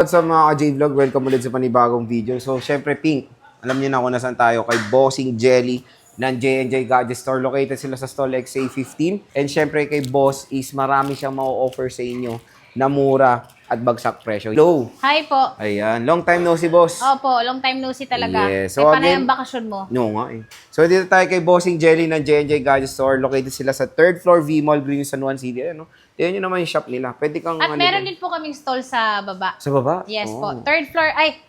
What's up mga ka-J-Vlog? Welcome ulit sa panibagong video. So, syempre, Pink. Alam niyo na kung nasaan tayo kay Bossing Jelly ng J&J Gadget Store. Located sila sa stall XA15. And syempre, kay Boss is marami siyang ma-offer sa inyo na mura at bagsak presyo. Hello! Hi po. Ayan. Long time no si Boss. Opo, long time no see talaga. Yes. So, So, panay again, ang bakasyon mo. No nga eh. So, dito tayo kay Bossing Jelly ng J&J Gadget Store. Located sila sa 3rd floor V-Mall, Green San Juan City. Ayan, no? Tignan nyo naman yung shop nila. Pwede kang... At meron din po kaming stall sa baba. Sa baba? Yes Oh. po. 3rd floor,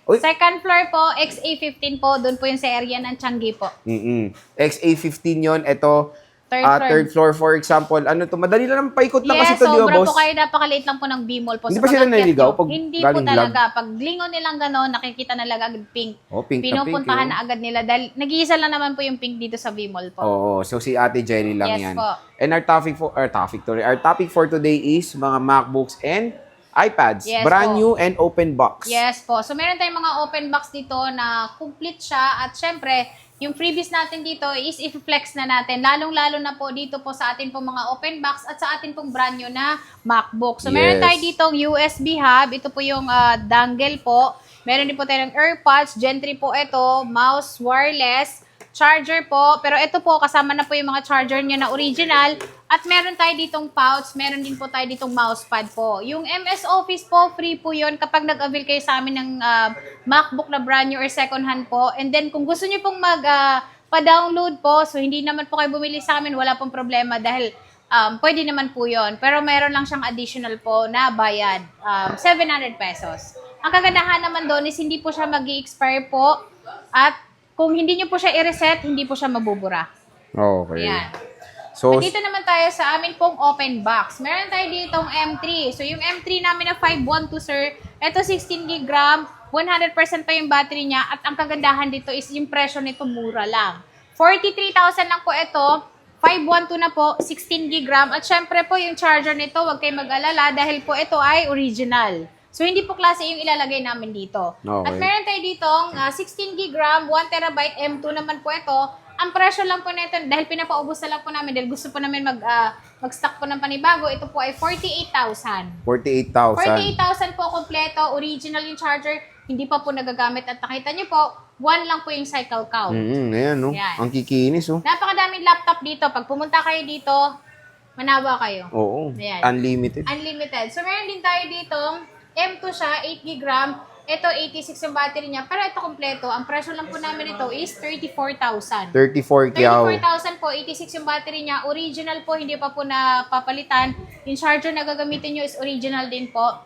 Uy. 2nd floor po, XA15 po. Doon po yung sa area ng Changi po. XA15 yon. Ito, 3rd 3rd floor, for example. Ano to? Madali lang paikot lang kasi Yes, ito, di ba, sobra boss? po kayo. Napakaliit lang po ng B-Mall po. Hindi So, ba sila pag aakyat naliligaw nyo, pag hindi po galing vlog? talaga. Pag lingon nilang gano'n, nakikita na agad pink. Oh, pink na pink. Pinupuntahan Yun. na agad nila. Dahil nag-iisa lang naman po yung pink dito sa B-Mall po. Oo, so si Ate Jenny lang Yes yan. po. And our topic for today is mga MacBooks and iPads. Yes Brand po. new and open box. Yes po. So, meron tayong mga open box dito na complete siya. At syempre, yung freebies natin dito is i-flex na natin. Lalong-lalo na po dito po sa atin pong mga open box at sa atin pong brand new na MacBook. So, meron Yes. tayo ditong USB hub. Ito po yung dongle po. Meron din po tayo ng AirPods. Gen 3 po ito. Mouse, wireless. Charger po. Pero ito po, kasama na po yung mga charger niya na original. At meron tayo ditong pouch. Meron din po tayo ditong mousepad po. Yung MS Office po, free po yun kapag nag-avail kayo sa amin ng MacBook na brand new or second hand po. And then, kung gusto niyo pong pa-download po, so hindi naman po kayo bumili sa amin, wala pong problema dahil pwede naman po yun. Pero meron lang siyang additional po na bayad. 700 pesos. Ang kagandahan naman doon is hindi po siya mag-i-expire po. At kung hindi niyo po siya i-reset, hindi po siya mabubura. Okay. Ayan. So, At dito naman tayo sa amin pong open box. Meron tayo ditong M3. So, yung M3 namin na 512, sir, ito 16 gig RAM, 100% pa yung battery niya. At ang kagandahan dito is yung presyo nito mura lang. 43,000 lang po ito. 512 na po, 16 gig RAM. At syempre po yung charger nito, huwag kayong mag-alala dahil po ito ay original. So, hindi po klase yung ilalagay namin dito. Okay. At meron tayo ditong 16 gig RAM, 1 terabyte M2 naman po ito. Ang presyo lang po nito, dahil pinapaubos na lang po namin, dahil gusto po namin mag-stock po ng panibago, ito po ay 48,000. 48,000. 48,000 po kompleto, original yung charger, hindi pa po nagagamit. At nakita niyo po, 1 lang po yung cycle count. Ayan, no? Yan. Ang kikinis, oh. Napakadaming laptop dito. Pag pumunta kayo dito, manawa kayo. Oo. Ayan. Unlimited. Unlimited. So, meron din tayo dito, M2 siya, 8 gig RAM. Ito, 86 yung battery niya. Pero ito kompleto. Ang presyo lang po namin ito is 34,000. 34 kyaw. 34,000 po, 86 yung battery niya. Original po, hindi pa po napapalitan. Yung charger na gagamitin nyo is original din po.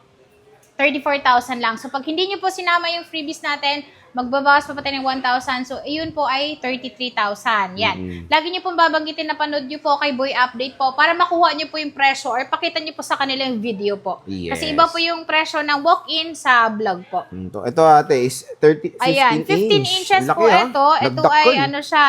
34,000 lang. So, pag hindi nyo po sinama yung freebies natin, magbabawas pa tayo ng 1,000. So, yun po ay 33,000. Yan. Lagi nyo pong babanggitin na panood nyo po kay Boy Update po para makuha nyo po yung presyo or pakita nyo po sa kanilang video po. Yes. Kasi iba po yung presyo ng walk-in sa vlog po. Ito ate is 15 Ayan, 15 inches Laki, po ah. ito. Ito Dagdag ay ko, eh. ano siya,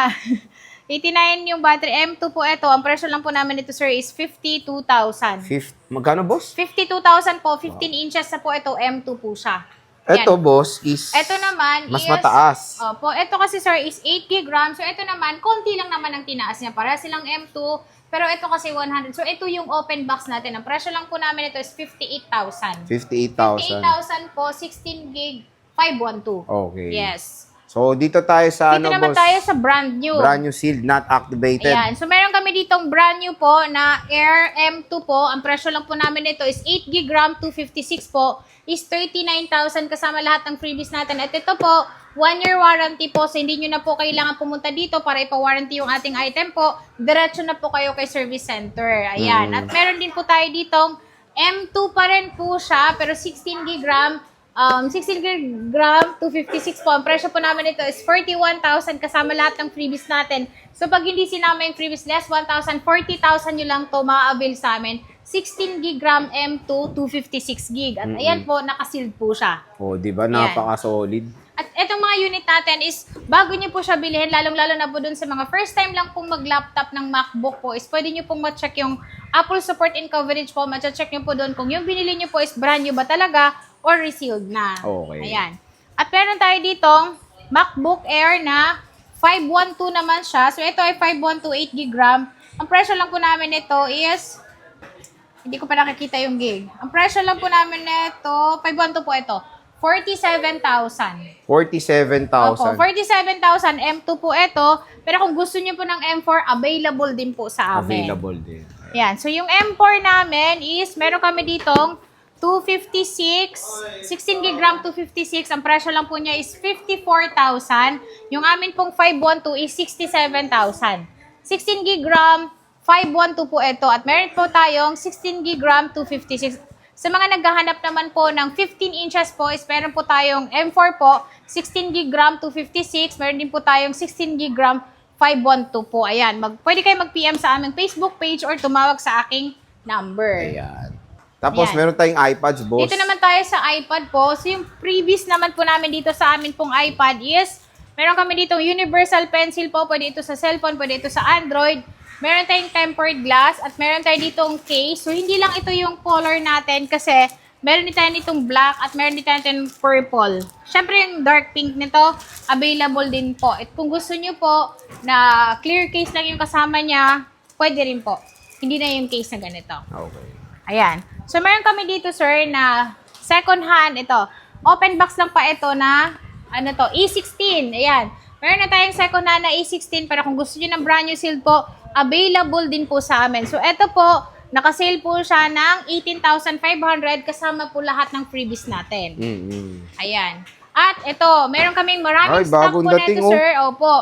89 yung battery. M2 po ito. Ang presyo lang po namin ito, sir, is 52,000. Magkano, boss? 52,000 po. 15 inches na po ito. M2 po siya. Ito, Yan. boss, is Ito naman mas is... mataas. Opo. Ito kasi, sir, is 8 gig RAM. So, ito naman, konti lang naman ang tinaas niya. Para silang M2. Pero ito kasi 100. So, ito yung open box natin. Ang presyo lang po namin ito is 58,000. 58,000. 58,000 po. 16 gig. 512. Okay. Yes. So, dito tayo sa Dito ano, naman boss? tayo sa brand new. Brand new sealed, not activated. Ayan. So, meron kami ditong brand new po na Air M2 po. Ang presyo lang po namin nito is 8 gig RAM, 256 po. Is 39,000 kasama lahat ng freebies natin. At ito po, 1-year warranty po. So, hindi nyo na po kailangan pumunta dito para ipa-warranty yung ating item po. Diretso na po kayo kay service center. Ayan. At meron din po tayo ditong M2 pa rin po siya, pero 16 gig RAM. 16 gig RAM, 256 po. Ang presyo po namin ito is 41,000 kasama lahat ng freebies natin. So, pag hindi sinama yung freebies, less 1,000, 40,000 nyo lang to ma-avail sa amin. 16 gig RAM M2, 256 gig. At ayan po, nakasealed po siya. Oh, di ba? Napaka-solid. At etong mga unit natin is, bago nyo po siya bilhin, lalong-lalo na po dun sa mga first time lang pong mag-laptop ng MacBook po, is pwede nyo pong ma-check yung Apple support and coverage po. Ma-check nyo po dun kung yung binili nyo po is brand new ba talaga or resealed na. Okay. Ayan. At meron tayo ditong MacBook Air na 512 naman siya. So, ito ay 512 8 gig RAM. Ang presyo lang po namin ito is Hindi ko pa nakikita yung gig. Ang presyo lang po namin nito, 512 po ito. 47,000. 47,000. Opo, 47,000 M2 po ito. Pero kung gusto niyo po ng M4, available din po sa amin. Available din. Yan. So, yung M4 namin is, meron kami ditong 256, 16 gig RAM 256. Ang presyo lang po niya is 54,000. Yung amin pong 512 is 67,000. 16 gig RAM, 512 po ito. At meron po tayong 16 gig RAM 256. Sa mga naghahanap naman po ng 15 inches po is meron po tayong M4 po, 16 gig RAM 256. Meron din po tayong 16 gig RAM 512 po. Ayan, pwede kayo mag-PM sa aming Facebook page or tumawag sa aking number. Ayan. Tapos, Yan. meron tayong iPads, boss. Dito naman tayo sa iPad po. So, yung previous naman po namin dito sa amin pong iPad is, meron kami ditong universal pencil po. Pwede ito sa cellphone, pwede ito sa Android. Meron tayong tempered glass at meron tayo ditong case. So, hindi lang ito yung color natin kasi meron din tayo nitong black at meron din tayo nitong purple. Siyempre, yung dark pink nito, available din po. At kung gusto nyo po na clear case lang yung kasama niya, pwede rin po. Hindi na yung case na ganito. Okay. Ayan. So, meron kami dito, sir, na second hand. Ito. Open box lang pa ito na, ano to, E16. Ayan. Meron na tayong second hand na E16. Pero kung gusto nyo ng brand new sealed po, available din po sa amin. So, ito po, nakasale po siya ng 18,500 kasama po lahat ng freebies natin. Ayan. At ito, meron kaming maraming Ay, stock bagong po dating, nito, sir. Opo.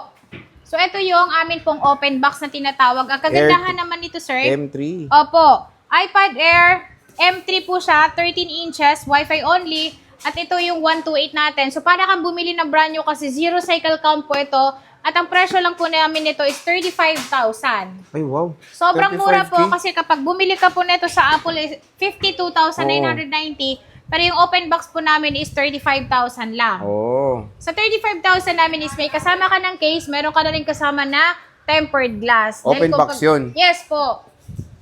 So, ito yung amin pong open box na tinatawag. Ang kagandahan naman nito, sir. M3. Opo. iPad Air, M3 po siya, 13 inches, Wi-Fi only. At ito yung 128 natin. So, para kang bumili ng brand new kasi zero cycle count po ito. At ang presyo lang po namin nito is 35,000. Ay, wow. Sobrang mura po 35K? kasi kapag bumili ka po nito sa Apple is 52,990. Pero yung open box po namin is 35,000 lang. Oh. Sa 35,000 namin is may kasama ka ng case, meron ka na rin kasama na tempered glass. Open Dahil kung box yun? Yes po.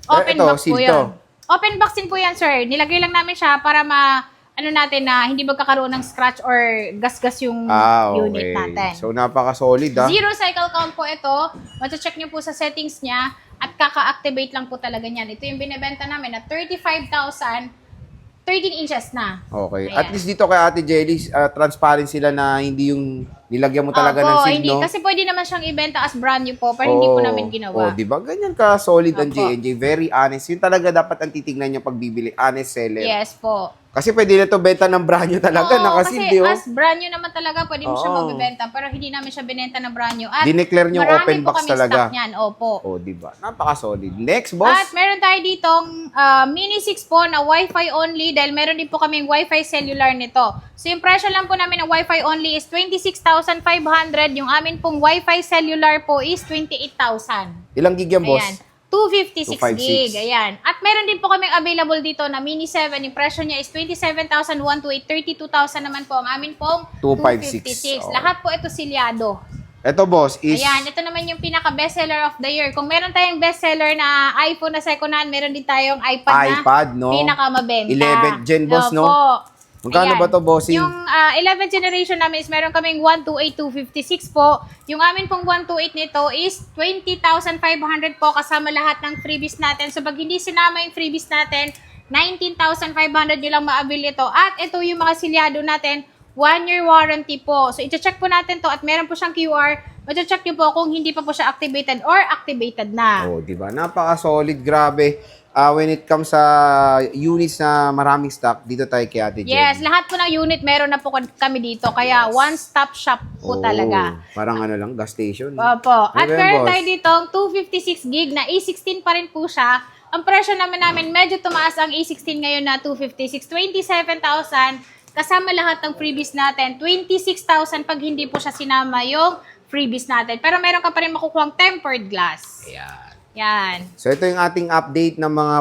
Open ito, box po seal yan. to. Open box din po yan, sir. Nilagay lang namin siya para ano natin na hindi magkakaroon ng scratch or gas-gas yung unit natin. So, napaka-solid, Zero cycle count po ito. Macha-check nyo po sa settings niya at kaka-activate lang po talaga niyan. Ito yung binibenta namin na 35,000, 13 inches na. Okay. Ayan. At least dito kay Ate Jelly, transparent sila na hindi yung nilagyan mo talaga ng Opo, seal, hindi. no? Kasi pwede naman siyang ibenta as brand new po, pero hindi po namin Oh, ginawa. di ba? Ganyan ka solid ang Opo. J&J. Very honest. Yun talaga dapat ang titignan niya pagbibili. Honest seller. Yes po. Kasi pwede na to benta ng brand new talaga. Oo, Nakasil, kasi di oh. as brand new naman talaga, pwede mo siya Oo. mabibenta, pero hindi namin siya binenta ng brand new. At Dineclare niyong marami open po box kaming talaga. stock niyan. Opo. Oh, di ba? Napaka-solid. Next, boss. At meron tayo ditong Mini 6 po na Wi-Fi only dahil meron din po kaming Wi-Fi cellular nito. So yung presyo lang po namin ng Wi-Fi only is 26,500. Yung amin pong Wi-Fi cellular po is 28,000. Ilang gig yan, boss? Ayan. 256 256. gig. Ayan. At meron din po kaming available dito na Mini 7. Yung presyo niya is 27,128. 32,000 naman po ang amin pong 256. Oh. Lahat po ito silyado. Ito, boss, is... Ayan, ito naman yung pinaka-bestseller of the year. Kung meron tayong bestseller na iPhone na second hand, meron din tayong iPad no? na pinakamabenta. 11th gen, boss, no? Opo. Magkano Ayan. ba to, bossing? Yung 11th generation namin is meron kaming 128,256 po. Yung amin pong 128 nito is 20,500 po kasama lahat ng freebies natin. So pag hindi sinama yung freebies natin, 19,500 nyo lang ma-avail ito. At ito yung mga silyado natin, 1-year warranty po. So i-check po natin to at meron po siyang QR. Ma-check nyo po kung hindi pa po siya activated or activated na. Oh, di ba? Napaka-solid, grabe. When it comes sa units na maraming stock, dito tayo kay Ate Jenny. Yes, lahat po ng unit meron na po kami dito. Kaya one-stop shop po talaga. Parang ano lang, gas station. Opo. At Okay, meron boss. tayo dito 256 gig na E16 pa rin po siya. Ang presyo namin medyo tumaas ang E16 ngayon na 256. 27,000 kasama lahat ng freebies natin. 26,000 pag hindi po siya sinama yung freebies natin. Pero meron ka pa rin makukuhang tempered glass. Ayan. Yan. So ito yung ating update ng mga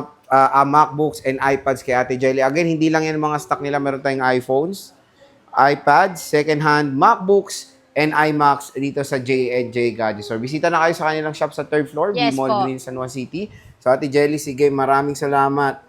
MacBooks and iPads kay Ate Jelly. Again, hindi lang yan mga stock nila. Meron tayong iPhones, iPads, second-hand MacBooks, and iMacs dito sa J&J Gadget Store. Bisita na kayo sa kanilang shop sa 3rd floor, Yes B-Mall po. Green, San Juan City. So Ate Jelly, sige, maraming salamat.